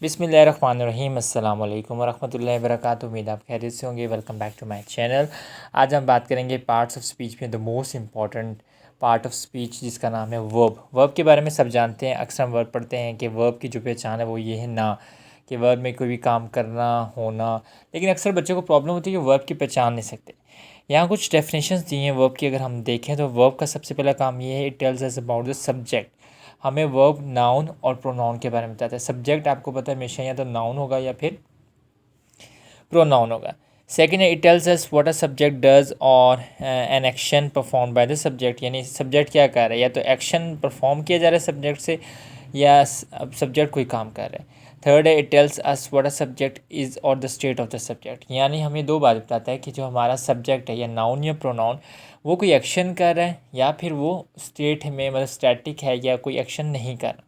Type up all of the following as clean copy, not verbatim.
बिस्मिल्लाहिर्रहमानिर्रहीम अस्सलाम वालेकुम वरहमतुल्लाहि वबरकातुहू। उम्मीद आप खैरियत से होंगे। Welcome back to my channel. आज हम बात करेंगे पार्ट्स ऑफ स्पीच में the most important part of speech जिसका नाम है वर्ब के बारे में सब जानते हैं। अक्सर हम वर्ब पढ़ते हैं कि वर्ब की जो पहचान है वो ये है ना कि वर्ब में कोई भी काम करना होना, लेकिन अक्सर बच्चों को प्रॉब्लम होती है कि वर्ब की पहचान नहीं सकते। यहाँ कुछ डेफिनेशंस दी हैं वर्ब की। अगर हम देखें तो वर्ब का सबसे पहला काम ये है, it tells us about the subject. हमें वर्ब नाउन और प्रोनाउन के बारे में बताता है। सब्जेक्ट आपको पता है हमेशा या तो नाउन होगा या फिर प्रोनाउन होगा। सेकेंड है, it tells us what a subject does और an action perform by the subject, यानी सब्जेक्ट क्या कर रहा है, या तो एक्शन परफॉर्म किया जा रहा है सब्जेक्ट से या सब्जेक्ट कोई काम कर रहा है। थर्ड है, it tells us what a subject is और the state of the subject, यानी हमें दो बात बताता है कि जो हमारा सब्जेक्ट है या नाउन या प्रोनाउन वो कोई एक्शन कर रहा है या फिर वो स्टेट में मतलब स्टैटिक है या कोई एक्शन नहीं कर रहा।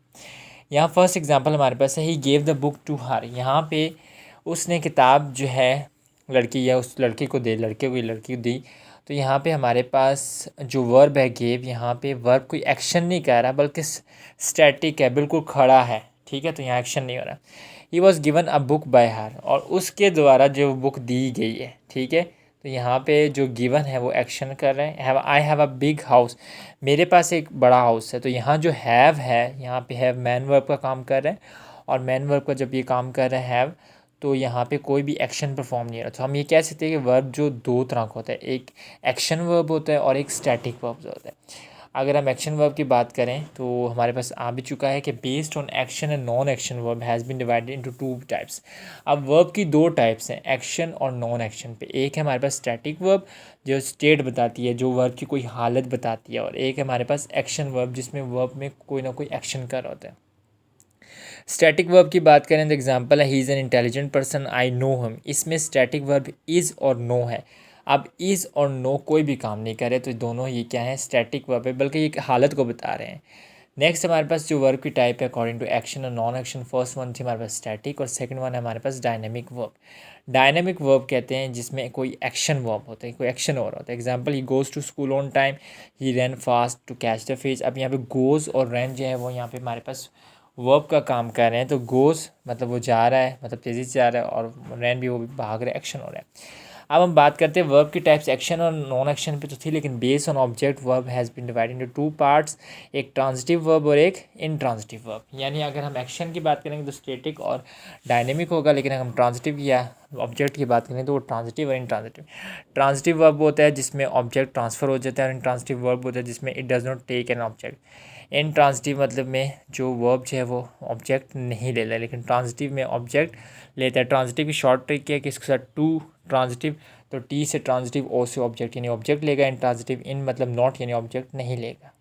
यहाँ फर्स्ट एग्जांपल हमारे पास है, he gave the book to her. यहाँ पे उसने किताब जो है लड़की या उस लड़के को लड़की को दी। तो यहाँ पे हमारे पास जो वर्ब है गेव, यहाँ पे वर्ब कोई एक्शन नहीं कर रहा बल्कि स्टैटिक है, बिल्कुल खड़ा है। ठीक है, तो यहाँ एक्शन नहीं हो रहा। He was given a book by हर, और उसके द्वारा जो बुक दी गई है। ठीक है, तो यहाँ पे जो गिवन है वो एक्शन कर रहे हैं। I have a big house, मेरे पास एक बड़ा हाउस है। तो यहाँ जो हैव है, यहाँ पे हैव मैन वर्ब का काम कर रहे हैं, और मैन वर्ब का जब ये काम कर रहे हैं हैव, तो यहाँ पे कोई भी एक्शन परफॉर्म नहीं हो रहा। तो हम ये कह सकते हैं कि वर्ब जो दो तरह का होता है, एक एक्शन वर्ब होता है और एक स्टैटिक वर्ब होता है। अगर हम एक्शन वर्ब की बात करें तो हमारे पास आ भी चुका है कि based on action and non action verb has been divided into two types. अब वर्ब की दो टाइप्स हैं, एक्शन और नॉन एक्शन पे। एक है हमारे पास स्टैटिक वर्ब जो स्टेट बताती है, जो वर्ब की कोई हालत बताती है, और एक है हमारे पास एक्शन वर्ब जिसमें वर्ब में कोई ना कोई एक्शन कर रहा होता है। स्टैटिक वर्ब की बात करें तो एग्जांपल है, he is an intelligent person I know him. इसमें स्टैटिक वर्ब इज़ और नो है। अब इज़ और नो कोई भी काम नहीं करे, तो दोनों ये क्या है, स्टैटिक वर्ब है, बल्कि ये हालत को बता रहे हैं। नेक्स्ट हमारे पास जो वर्ब की टाइप है अकॉर्डिंग टू एक्शन और नॉन एक्शन, फर्स्ट वन थी हमारे पास स्टैटिक और सेकंड वन है हमारे पास डायनेमिक वर्ब। डायनेमिक वर्ब कहते हैं जिसमें कोई एक्शन वर्ब होता है, कोई एक्शन हो रहा होता है। Example, he goes to school on time, he run fast to catch the fish. अब यहाँ पे गोज़ और रन जो है वो यहाँ पे हमारे पास वर्ब का काम कर रहे हैं। तो गोज़ मतलब वो जा रहा है, मतलब तेज़ी से जा रहा है, और रन भी वो भी भाग रहा है, एक्शन हो रहा है। अब हम बात करते हैं वर्ब की टाइप्स एक्शन और नॉन एक्शन पे तो थी, लेकिन based on object verb has been divided into two parts, एक ट्रांजिटिव वर्ब और एक इनट्रांजिटिव वर्ब। यानी अगर हम एक्शन की बात करेंगे तो स्टैटिक और डायनेमिक होगा, लेकिन अगर हम ट्रांजिटिव या ऑब्जेक्ट की बात करें तो वो ट्रांजिटिव और इनट्रांजिटिव। ट्रांजिटिव वर्ब होता है जिसमें ऑब्जेक्ट ट्रांसफ़र हो जाता है, और इनट्रांजिटिव वर्ब होता है जिसमें it does not take an object. Intransitive मतलब में जो वर्ब जो है वो ऑब्जेक्ट नहीं ले रहा है, लेकिन ट्रांजिटिव में ऑब्जेक्ट लेता है। ट्रांजिटिव की शॉर्ट ट्रिक क्या है कि इसके साथ टू ट्रांजिटिव, तो टी से ट्रांजिटिव, ओ से ऑब्जेक्ट, यानी ऑब्जेक्ट लेगा। इन ट्रांजिटिव इन मतलब नॉट, यानी ऑब्जेक्ट नहीं लेगा।